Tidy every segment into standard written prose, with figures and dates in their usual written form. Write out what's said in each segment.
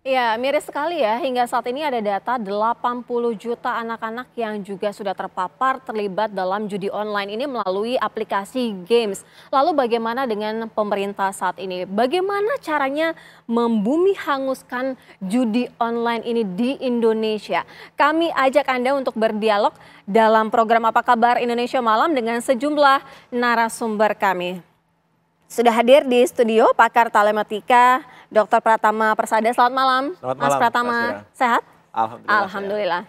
Ya, miris sekali ya. Hingga saat ini ada data 80 juta anak-anak yang juga sudah terpapar terlibat dalam judi online ini melalui aplikasi games. Lalu bagaimana dengan pemerintah saat ini? Bagaimana caranya membumi hanguskan judi online ini di Indonesia? Kami ajak Anda untuk berdialog dalam program Apa Kabar Indonesia Malam dengan sejumlah narasumber kami. Sudah hadir di studio pakar telematika Dr. Pratama Persada. Selamat malam, Selamat Mas malam, Pratama. Sehat? Alhamdulillah. Alhamdulillah.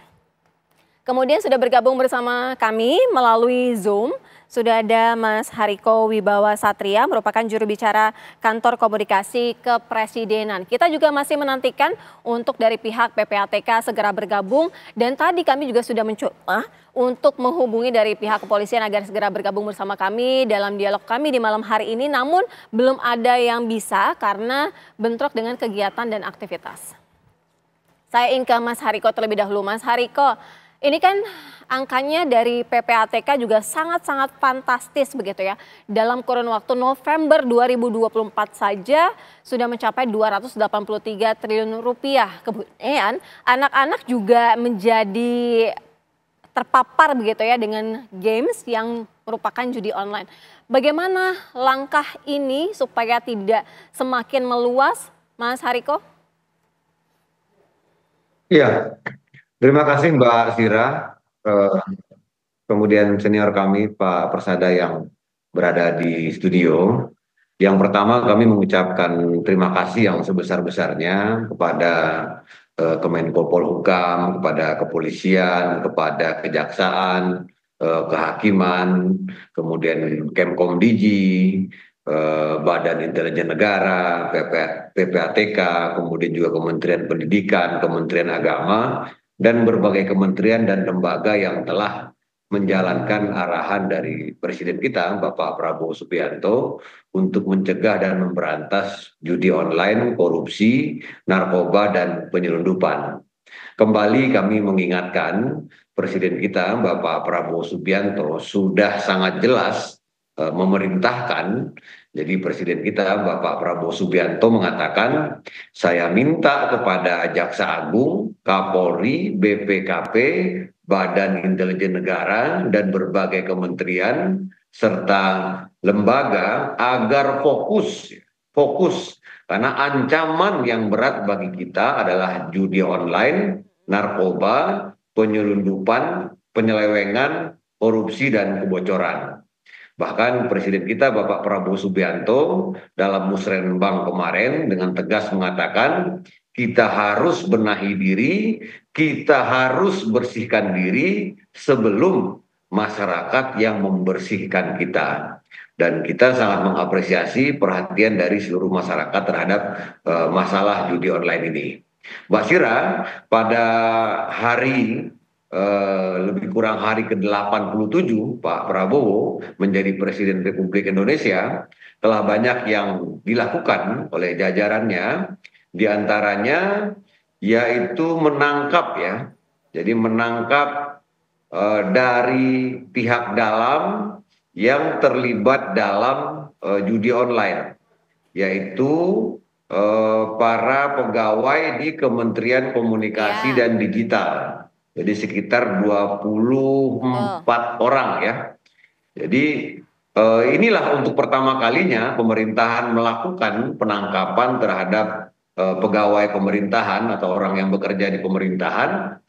Kemudian sudah bergabung bersama kami melalui Zoom. Sudah ada Mas Hariko Wibawa Satria, merupakan juru bicara Kantor Komunikasi Kepresidenan. Kita juga masih menantikan untuk dari pihak PPATK segera bergabung. Dan tadi kami juga sudah mencoba untuk menghubungi dari pihak kepolisian agar segera bergabung bersama kami dalam dialog kami di malam hari ini. Namun belum ada yang bisa karena bentrok dengan kegiatan dan aktivitas. Saya ingin ke Mas Hariko terlebih dahulu. Mas Hariko, ini kan angkanya dari PPATK juga sangat-sangat fantastis begitu ya. Dalam kurun waktu November 2024 saja sudah mencapai 283 triliun rupiah. Kemudian anak-anak juga menjadi terpapar begitu ya dengan games yang merupakan judi online. Bagaimana langkah ini supaya tidak semakin meluas, Mas Hariko? Iya, terima kasih Mbak Sira, kemudian senior kami Pak Persada yang berada di studio. Yang pertama kami mengucapkan terima kasih yang sebesar-besarnya kepada Kemenko Polhukam, kepada kepolisian, kepada kejaksaan, kehakiman, kemudian Kemkomdiji, Badan Intelijen Negara, PPATK, kemudian juga Kementerian Pendidikan, Kementerian Agama, dan berbagai kementerian dan lembaga yang telah menjalankan arahan dari Presiden kita, Bapak Prabowo Subianto, untuk mencegah dan memberantas judi online, korupsi, narkoba, dan penyelundupan. Kembali kami mengingatkan Presiden kita, Bapak Prabowo Subianto, sudah sangat jelas memerintahkan. Jadi Presiden kita Bapak Prabowo Subianto mengatakan, saya minta kepada Jaksa Agung, Kapolri, BPKP, Badan Intelijen Negara, dan berbagai kementerian serta lembaga agar fokus karena ancaman yang berat bagi kita adalah judi online, narkoba, penyelundupan, penyelewengan, korupsi, dan kebocoran. Bahkan Presiden kita Bapak Prabowo Subianto dalam Musrenbang kemarin dengan tegas mengatakan kita harus benahi diri, kita harus bersihkan diri sebelum masyarakat yang membersihkan kita. Dan kita sangat mengapresiasi perhatian dari seluruh masyarakat terhadap masalah judi online ini. Mbak Sira, pada hari lebih kurang hari ke-87 Pak Prabowo menjadi Presiden Republik Indonesia, telah banyak yang dilakukan oleh jajarannya, diantaranya yaitu menangkap jadi menangkap dari pihak dalam yang terlibat dalam judi online, yaitu para pegawai di Kementerian Komunikasi dan Digital. Jadi sekitar 24 orang ya. Jadi inilah untuk pertama kalinya pemerintahan melakukan penangkapan terhadap pegawai pemerintahan atau orang yang bekerja di pemerintahan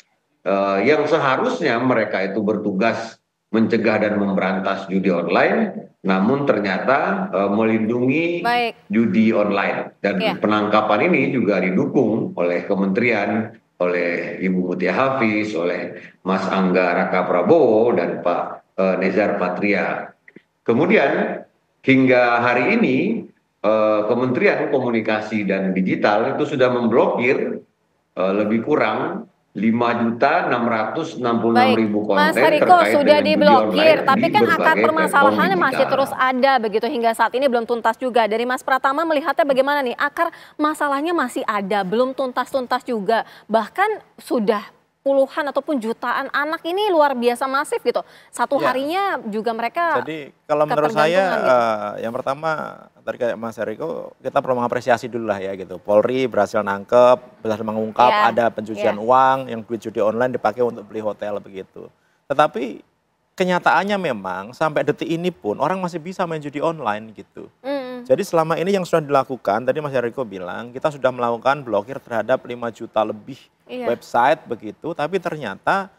yang seharusnya mereka itu bertugas mencegah dan memberantas judi online, namun ternyata melindungi judi online. Dan penangkapan ini juga didukung oleh kementerian, oleh Ibu Mutia Hafiz, oleh Mas Angga Raka Prabowo, dan Pak Nezar Patria. Kemudian hingga hari ini Kementerian Komunikasi dan Digital itu sudah memblokir lebih kurang 5.666.000 konten. Mas Hariko, sudah diblokir, tapi kan akar permasalahannya masih terus ada begitu hingga saat ini belum tuntas juga. Dari Mas Pratama melihatnya bagaimana nih? Akar masalahnya masih ada, belum tuntas-tuntas juga. Bahkan sudah puluhan ataupun jutaan anak ini luar biasa masif gitu. Satu Ya, harinya juga mereka jadi kalau menurut saya ketergantungan gitu. yang pertama tadi kayak Mas Eriko, kita perlu mengapresiasi dulu lah ya gitu. Polri berhasil nangkep, berhasil mengungkap Iya, ada pencucian iya. uang yang duit judi online dipakai untuk beli hotel begitu. Tetapi kenyataannya memang sampai detik ini pun orang masih bisa main judi online gitu. Mm, Jadi selama ini yang sudah dilakukan, tadi Mas Eriko bilang, kita sudah melakukan blokir terhadap 5 juta lebih iya. website begitu, tapi ternyata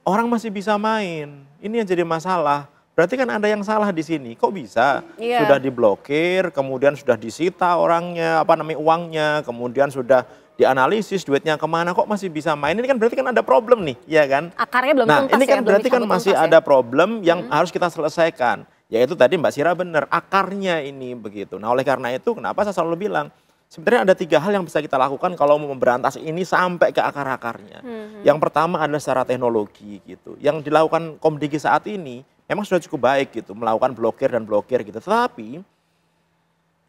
orang masih bisa main. Ini yang jadi masalah. Berarti kan ada yang salah di sini. Kok bisa? Iya. Sudah diblokir, kemudian sudah disita orangnya, apa namanya uangnya, kemudian sudah dianalisis duitnya kemana, kok masih bisa main? Ini kan berarti kan ada problem nih, ya kan? Akarnya belum Nah, tuntas ini ya, kan belum berarti kan dicabut masih tuntas ya. ada problem yang harus kita selesaikan. Yaitu tadi Mbak Sira benar, akarnya ini begitu. Nah, oleh karena itu kenapa saya selalu bilang, sebenarnya ada 3 hal yang bisa kita lakukan kalau mau memberantas ini sampai ke akar-akarnya. Yang pertama adalah secara teknologi gitu. Yang dilakukan Komdigi saat ini memang sudah cukup baik gitu, melakukan blokir dan blokir gitu. Tetapi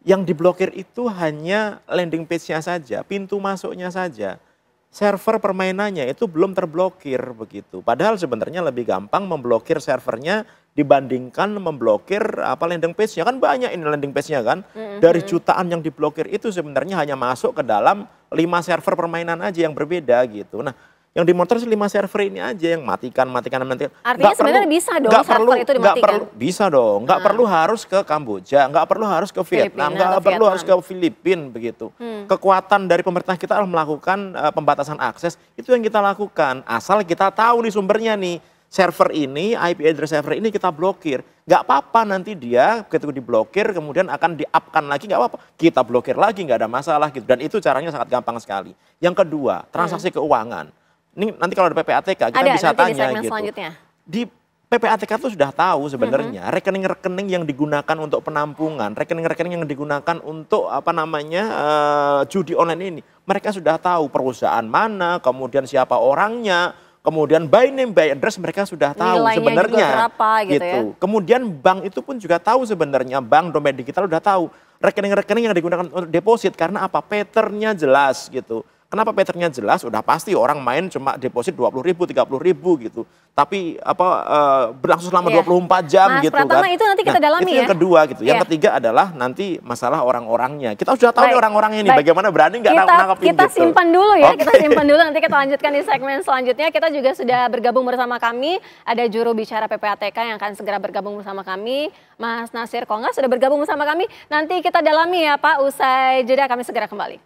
yang diblokir itu hanya landing page-nya saja, pintu masuknya saja. Server permainannya itu belum terblokir begitu. Padahal sebenarnya lebih gampang memblokir servernya dibandingkan memblokir apa landing page-nya. Kan banyak ini landing page-nya kan. Dari jutaan yang diblokir itu sebenarnya hanya masuk ke dalam 5 server permainan aja yang berbeda gitu. Nah, yang dimonitor 5 server ini aja yang matikan. Artinya sebenarnya bisa dong server itu dimatikan? Bisa dong, nggak perlu harus ke Kamboja, nggak perlu harus ke Vietnam, nggak perlu harus ke Filipina begitu. Kekuatan dari pemerintah kita adalah melakukan pembatasan akses, itu yang kita lakukan. Asal kita tahu nih sumbernya nih, server ini, IP address server ini kita blokir. Nggak apa-apa nanti dia ketika diblokir kemudian akan di-up-kan lagi, nggak apa-apa. Kita blokir lagi, nggak ada masalah gitu. Dan itu caranya sangat gampang sekali. Yang kedua, transaksi keuangan. Ini nanti kalau ada PPATK kita bisa nanti di tanya segmen gitu. selanjutnya. Di PPATK itu sudah tahu sebenarnya rekening-rekening yang digunakan untuk penampungan, rekening-rekening yang digunakan untuk apa namanya judi online ini. Mereka sudah tahu perusahaan mana, kemudian siapa orangnya, kemudian by name by address mereka sudah tahu Nilainya sebenarnya. juga berapa gitu ya. Kemudian bank itu pun juga tahu sebenarnya, bank dompet digital sudah tahu rekening-rekening yang digunakan untuk deposit karena apa? Patternnya jelas gitu. Kenapa patternnya jelas? Udah pasti orang main cuma deposit 20.000, 30.000 gitu. Tapi berlangsung selama 24 jam Mas gitu Pratama, kan. itu nanti kita dalami itu ya. yang kedua gitu. Yang ketiga adalah nanti masalah orang-orangnya. Kita sudah tahu nih orang-orangnya ini bagaimana berani nggak nangkepin kita gitu. simpan dulu ya, kita simpan dulu, nanti kita lanjutkan di segmen selanjutnya. Kita juga sudah bergabung bersama kami, ada juru bicara PPATK yang akan segera bergabung bersama kami, Mas Nasir Konga sudah bergabung bersama kami. Nanti kita dalami ya Pak, usai jeda kami segera kembali.